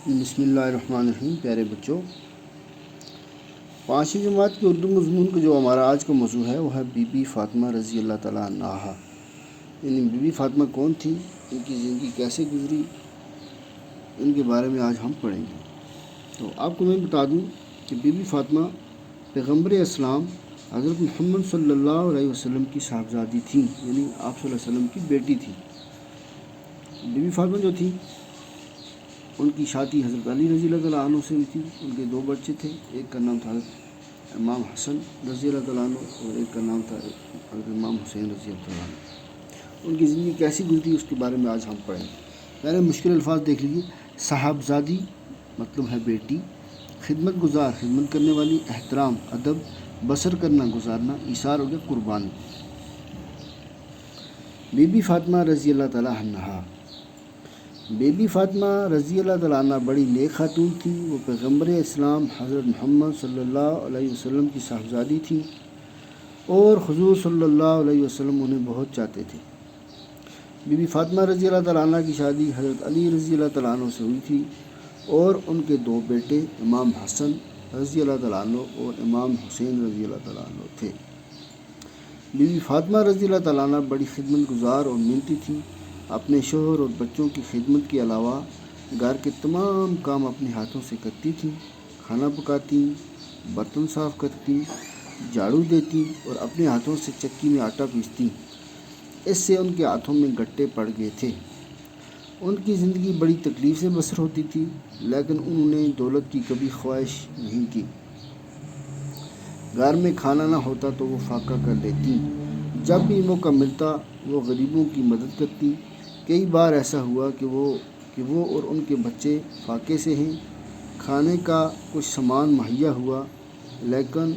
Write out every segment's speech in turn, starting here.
بسم اللہ الرحمن الرحیم۔ پیارے بچوں، 5ویں جماعت کے اردو مضمون کا جو ہمارا آج کا موضوع ہے وہ ہے بی بی فاطمہ رضی اللہ تعالیٰ عنہا۔ یعنی بی بی فاطمہ کون تھی، ان کی زندگی کیسے گزری، ان کے بارے میں آج ہم پڑھیں گے۔ تو آپ کو میں بتا دوں کہ بی بی فاطمہ پیغمبر اسلام حضرت محمد صلی اللہ علیہ وسلم کی صاحبزادی تھیں، یعنی آپ صلی اللہ علیہ وسلم کی بیٹی تھی۔ بی بی فاطمہ جو تھی ان کی شادی حضرت علی رضی اللہ تعالیٰ عنہ سے ہوئی تھی۔ ان کے 2 بچے تھے، ایک کا نام تھا حضرت امام حسن رضی اللہ تعالیٰ عنہ اور ایک کا نام تھا حضرت امام حسین رضی اللہ تعالیٰ عنہ۔ ان کی زندگی کیسی گزری اس کے بارے میں آج ہم پڑھیں گے۔ پہلے مشکل الفاظ دیکھ لیجیے۔ صاحبزادی مطلب ہے بیٹی، خدمت گزار خدمت کرنے والی، احترام ادب، بسر کرنا گزارنا، ایثار ہو گیا قربانی۔ بی بی فاطمہ رضی اللہ تعالیٰ عنہا۔ بی بی فاطمہ رضی اللہ تعالیٰ عنہ بڑی نیک خاتون تھی۔ وہ پیغمبر اسلام حضرت محمد صلی اللہ علیہ وسلم کی صاحبزادی تھی اور حضور صلی اللہ علیہ وسلم انہیں بہت چاہتے تھے۔ بی بی فاطمہ رضی اللہ تعالیٰ عنہ کی شادی حضرت علی رضی اللہ تعالیٰ عنہ سے ہوئی تھی اور ان کے 2 بیٹے امام حسن رضی اللہ تعالیٰ عنہ اور امام حسین رضی اللہ تعالیٰ عنہ تھے۔ بی بی فاطمہ رضی اللہ تعالیٰ عنہ بڑی خدمت گزار اور محنتی تھی۔ اپنے شوہر اور بچوں کی خدمت کے علاوہ گھر کے تمام کام اپنے ہاتھوں سے کرتی تھیں۔ کھانا پکاتی، برتن صاف کرتی، جھاڑو دیتی اور اپنے ہاتھوں سے چکی میں آٹا پیستی۔ اس سے ان کے ہاتھوں میں گٹے پڑ گئے تھے۔ ان کی زندگی بڑی تکلیف سے بسر ہوتی تھی، لیکن انہوں نے دولت کی کبھی خواہش نہیں کی۔ گھر میں کھانا نہ ہوتا تو وہ فاقہ کر لیتی۔ جب بھی موقع ملتا وہ غریبوں کی مدد کرتی۔ کئی بار ایسا ہوا کہ وہ اور ان کے بچے فاقے سے ہیں۔ کھانے کا کچھ سامان مہیا ہوا، لیکن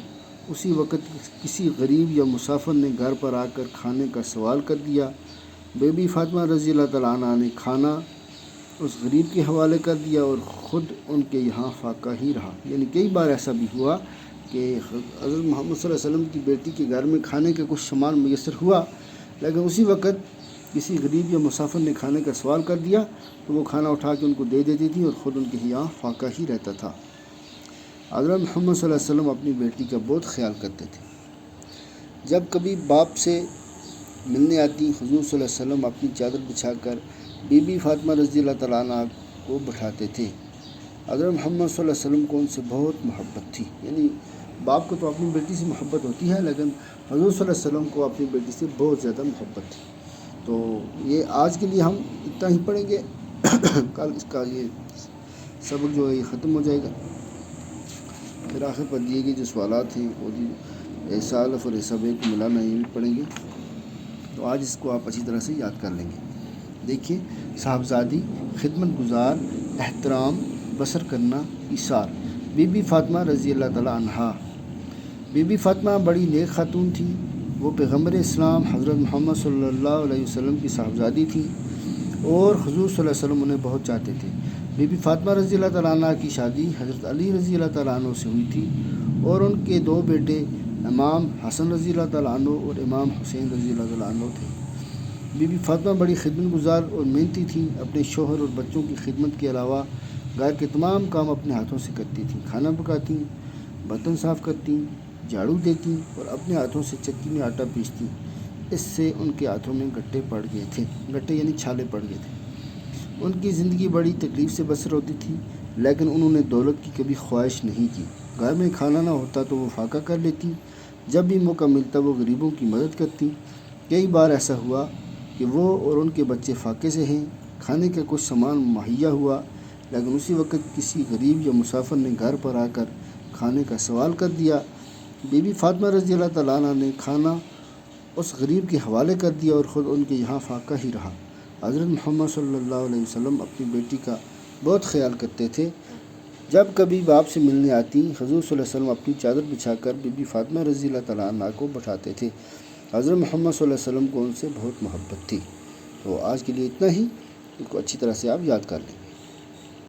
اسی وقت کسی غریب یا مسافر نے گھر پر آ کر کھانے کا سوال کر دیا۔ بی بی فاطمہ رضی اللہ تعالیٰ عنہ نے کھانا اس غریب کے حوالے کر دیا اور خود ان کے یہاں فاقہ ہی رہا۔ یعنی کئی بار ایسا بھی ہوا کہ حضرت محمد صلی اللہ علیہ وسلم کی بیٹی کے گھر میں کھانے کا کچھ سامان میسر ہوا، لیکن اسی وقت کسی غریب یا مسافر نے کھانے کا سوال کر دیا تو وہ کھانا اٹھا کے ان کو دے دیتی تھی اور خود ان کے یہاں فاقہ ہی رہتا تھا۔ حضرت محمد صلی اللہ علیہ وسلم اپنی بیٹی کا بہت خیال کرتے تھے۔ جب کبھی باپ سے ملنے آتی، حضور صلی اللہ علیہ وسلم اپنی چادر بچھا کر بی بی فاطمہ رضی اللہ تعالیٰ عنہ کو بٹھاتے تھے۔ حضرت محمد صلی اللہ علیہ وسلم کو ان سے بہت محبت تھی۔ یعنی باپ کو تو اپنی بیٹی سے محبت ہوتی ہے، لیکن حضور صلی اللہ علیہ وسلم کو اپنی بیٹی سے بہت زیادہ محبت تھی۔ تو یہ آج کے لیے ہم اتنا ہی پڑھیں گے، کل اس کا یہ سبق جو ہے یہ ختم ہو جائے گا۔ پھر آخر پر دیے گئے جو سوالات ہیں وہ حصہ الف اور حصہ ب کو ملانا یہ بھی پڑھیں گے، تو آج اس کو آپ اچھی طرح سے یاد کر لیں گے۔ دیکھیے، صاحبزادی، خدمت گزار، احترام، بسر کرنا، ایثار۔ بی بی فاطمہ رضی اللہ تعالیٰ عنہا۔ بی بی فاطمہ بڑی نیک خاتون تھی۔ وہ پیغمبر اسلام حضرت محمد صلی اللہ علیہ وسلم کی صاحبزادی تھی اور حضور صلی اللہ علیہ وسلم انہیں بہت چاہتے تھے۔ بی بی فاطمہ رضی اللہ تعالیٰ عنہ کی شادی حضرت علی رضی اللہ تعالیٰ عنہ سے ہوئی تھی اور ان کے 2 بیٹے امام حسن رضی اللہ تعالیٰ عنہ اور امام حسین رضی اللہ تعالیٰ عنہ تھے۔ بی بی فاطمہ بڑی خدمت گزار اور محنتی تھی۔ اپنے شوہر اور بچوں کی خدمت کے علاوہ گھر کے تمام کام اپنے ہاتھوں سے کرتی تھیں۔ کھانا پکاتی، برتن صاف کرتی، جھاڑو دیتی اور اپنے ہاتھوں سے چکی میں آٹا پیستی۔ اس سے ان کے ہاتھوں میں گٹے پڑ گئے تھے۔ گٹے یعنی چھالے پڑ گئے تھے۔ ان کی زندگی بڑی تکلیف سے بسر ہوتی تھی، لیکن انہوں نے دولت کی کبھی خواہش نہیں کی۔ گھر میں کھانا نہ ہوتا تو وہ فاقہ کر لیتی۔ جب بھی موقع ملتا وہ غریبوں کی مدد کرتی۔ کئی بار ایسا ہوا کہ وہ اور ان کے بچے فاقے سے ہیں۔ کھانے کا کچھ سامان مہیا ہوا، لیکن اسی وقت کسی غریب یا مسافر نے گھر پر آ کر کھانے کا سوال کر دیا۔ بی بی فاطمہ رضی اللہ تعالیٰ عنہ نے کھانا اس غریب کے حوالے کر دیا اور خود ان کے یہاں فاقہ ہی رہا۔ حضرت محمد صلی اللہ علیہ وسلم اپنی بیٹی کا بہت خیال کرتے تھے۔ جب کبھی باپ سے ملنے آتی، حضور صلی اللہ علیہ وسلم اپنی چادر بچھا کر بی بی فاطمہ رضی اللہ تعالیٰ عنہ کو بٹھاتے تھے۔ حضرت محمد صلی اللہ علیہ وسلم کو ان سے بہت محبت تھی۔ تو آج کے لیے اتنا ہی، اس کو اچھی طرح سے آپ یاد کر لیں۔